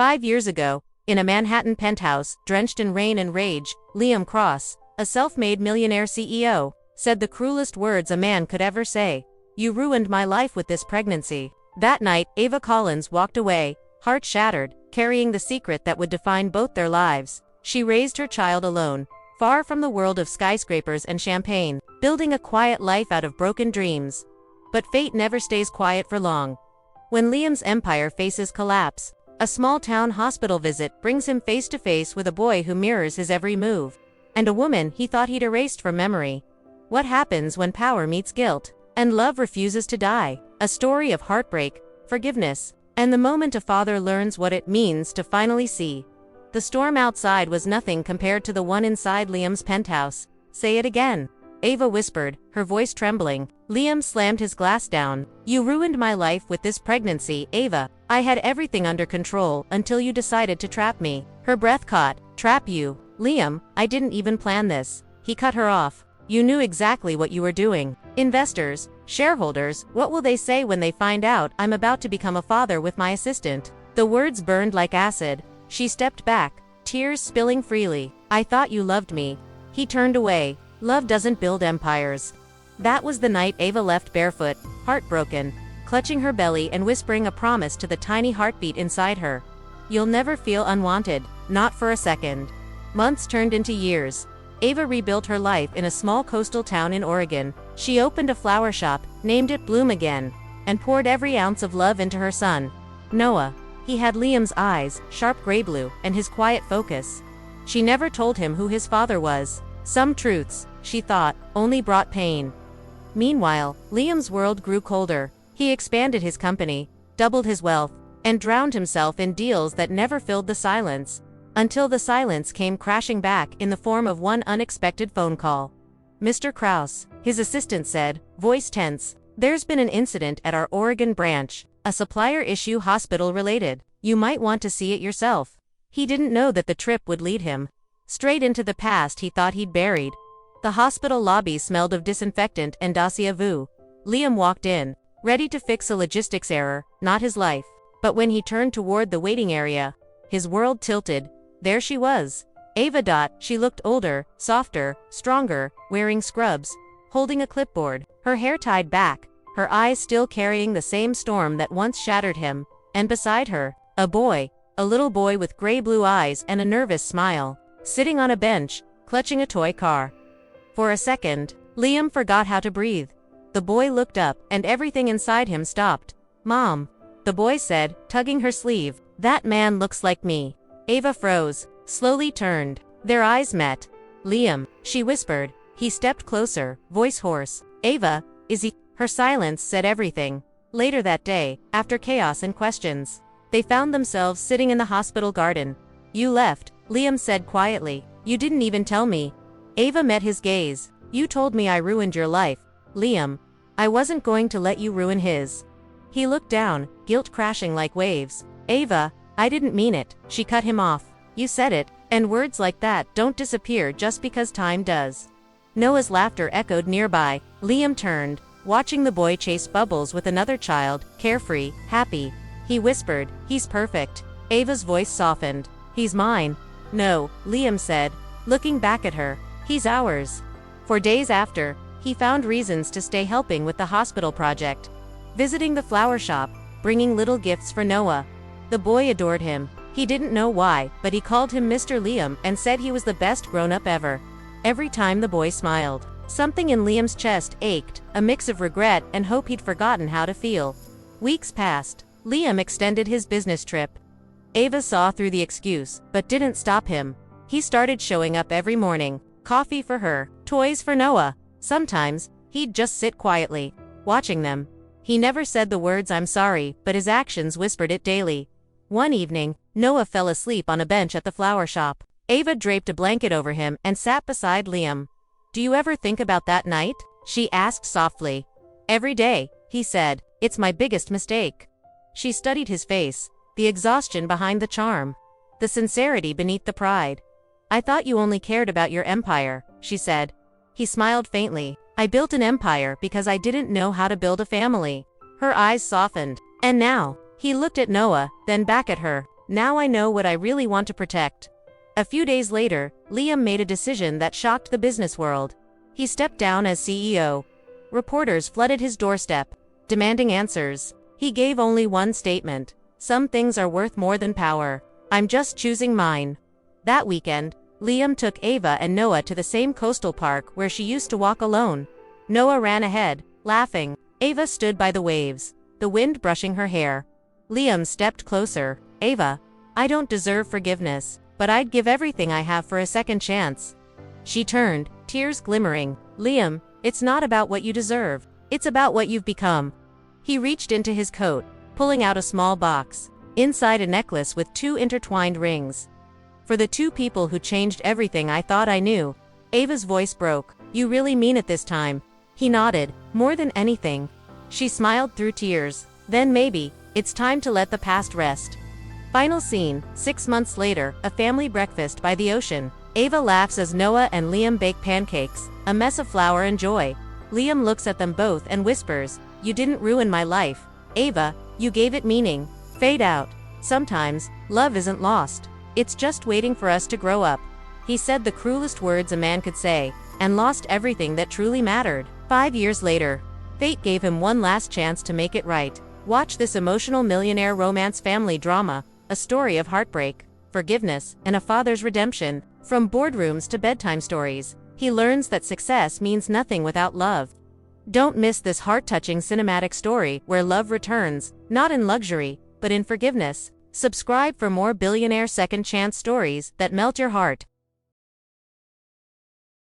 5 years ago, in a Manhattan penthouse, drenched in rain and rage, Liam Cross, a self-made millionaire CEO, said the cruelest words a man could ever say. "You ruined my life with this pregnancy." That night, Ava Collins walked away, heart shattered, carrying the secret that would define both their lives. She raised her child alone, far from the world of skyscrapers and champagne, building a quiet life out of broken dreams. But fate never stays quiet for long. When Liam's empire faces collapse, a small-town hospital visit brings him face to face with a boy who mirrors his every move, and a woman he thought he'd erased from memory. What happens when power meets guilt, and love refuses to die? A story of heartbreak, forgiveness, and the moment a father learns what it means to finally see. The storm outside was nothing compared to the one inside Liam's penthouse. "Say it again," Ava whispered, her voice trembling. Liam slammed his glass down. "You ruined my life with this pregnancy, Ava. I had everything under control until you decided to trap me." Her breath caught. "Trap you? Liam, I didn't even plan this." He cut her off. "You knew exactly what you were doing. Investors, shareholders, what will they say when they find out I'm about to become a father with my assistant?" The words burned like acid. She stepped back, tears spilling freely. "I thought you loved me." He turned away. Love doesn't build empires. That was the night Ava left barefoot, heartbroken, clutching her belly and whispering a promise to the tiny heartbeat inside her. "You'll never feel unwanted, not for a second." Months turned into years. Ava rebuilt her life in a small coastal town in Oregon. She opened a flower shop, named it Bloom Again, and poured every ounce of love into her son, Noah. He had Liam's eyes, sharp gray blue, and his quiet focus. She never told him who his father was. Some truths, she thought, only brought pain. Meanwhile, Liam's world grew colder. He expanded his company, doubled his wealth, and drowned himself in deals that never filled the silence. Until the silence came crashing back in the form of one unexpected phone call. "Mr. Krause," his assistant said, voice tense, "there's been an incident at our Oregon branch, a supplier issue hospital-related. You might want to see it yourself." He didn't know that the trip would lead him straight into the past he thought he'd buried. The hospital lobby smelled of disinfectant and déjà vu. Liam walked in, ready to fix a logistics error, not his life. But when he turned toward the waiting area, his world tilted. There she was, Ava. She looked older, softer, stronger, wearing scrubs, holding a clipboard, her hair tied back, her eyes still carrying the same storm that once shattered him. And beside her, a boy, a little boy with gray-blue eyes and a nervous smile, sitting on a bench, clutching a toy car. For a second, Liam forgot how to breathe. The boy looked up, and everything inside him stopped. "Mom," the boy said, tugging her sleeve. "That man looks like me." Ava froze, slowly turned. Their eyes met. "Liam," she whispered. He stepped closer, voice hoarse. "Ava, is he?" Her silence said everything. Later that day, after chaos and questions, they found themselves sitting in the hospital garden. "You left," Liam said quietly. "You didn't even tell me." Ava met his gaze. "You told me I ruined your life, Liam. I wasn't going to let you ruin his." He looked down, guilt crashing like waves. "Ava, I didn't mean it," she cut him off. "You said it, and words like that don't disappear just because time does." Noah's laughter echoed nearby. Liam turned, watching the boy chase bubbles with another child, carefree, happy. He whispered, "He's perfect." Ava's voice softened. "He's mine." "No," Liam said, looking back at her. "He's ours." For days after, he found reasons to stay helping with the hospital project, visiting the flower shop, bringing little gifts for Noah. The boy adored him. He didn't know why, but he called him Mr. Liam and said he was the best grown-up ever. Every time the boy smiled, something in Liam's chest ached, a mix of regret and hope he'd forgotten how to feel. Weeks passed. Liam extended his business trip. Ava saw through the excuse, but didn't stop him. He started showing up every morning, coffee for her, toys for Noah. Sometimes, he'd just sit quietly, watching them. He never said the words "I'm sorry," but his actions whispered it daily. One evening, Noah fell asleep on a bench at the flower shop. Ava draped a blanket over him and sat beside Liam. "Do you ever think about that night?" she asked softly. "Every day," he said. "It's my biggest mistake." She studied his face, the exhaustion behind the charm, the sincerity beneath the pride. "I thought you only cared about your empire," she said. He smiled faintly. "I built an empire because I didn't know how to build a family." Her eyes softened. "And now?" He looked at Noah, then back at her. Now I know what I really want to protect. A few days later, Liam made a decision that shocked the business world. He stepped down as CEO. Reporters flooded his doorstep, demanding answers. He gave only one statement: "Some things are worth more than power. I'm just choosing mine." That weekend, Liam took Ava and Noah to the same coastal park where she used to walk alone. Noah ran ahead, laughing. Ava stood by the waves, the wind brushing her hair. Liam stepped closer. "Ava, I don't deserve forgiveness, but I'd give everything I have for a second chance." She turned, tears glimmering. "Liam, it's not about what you deserve. It's about what you've become." He reached into his coat, pulling out a small box. Inside, a necklace with 2 intertwined rings. "For the 2 people who changed everything I thought I knew." Ava's voice broke. "You really mean it this time?" He nodded. "More than anything." She smiled through tears. "Then maybe it's time to let the past rest." Final scene, 6 months later, a family breakfast by the ocean. Ava laughs as Noah and Liam bake pancakes, a mess of flour and joy. Liam looks at them both and whispers, "You didn't ruin my life, Ava, you gave it meaning." Fade out. Sometimes, love isn't lost. It's just waiting for us to grow up. He said the cruelest words a man could say, and lost everything that truly mattered. 5 years later, fate gave him one last chance to make it right. Watch this emotional millionaire romance family drama, a story of heartbreak, forgiveness, and a father's redemption. From boardrooms to bedtime stories, he learns that success means nothing without love. Don't miss this heart-touching cinematic story where love returns, not in luxury, but in forgiveness. Subscribe for more billionaire second chance stories that melt your heart.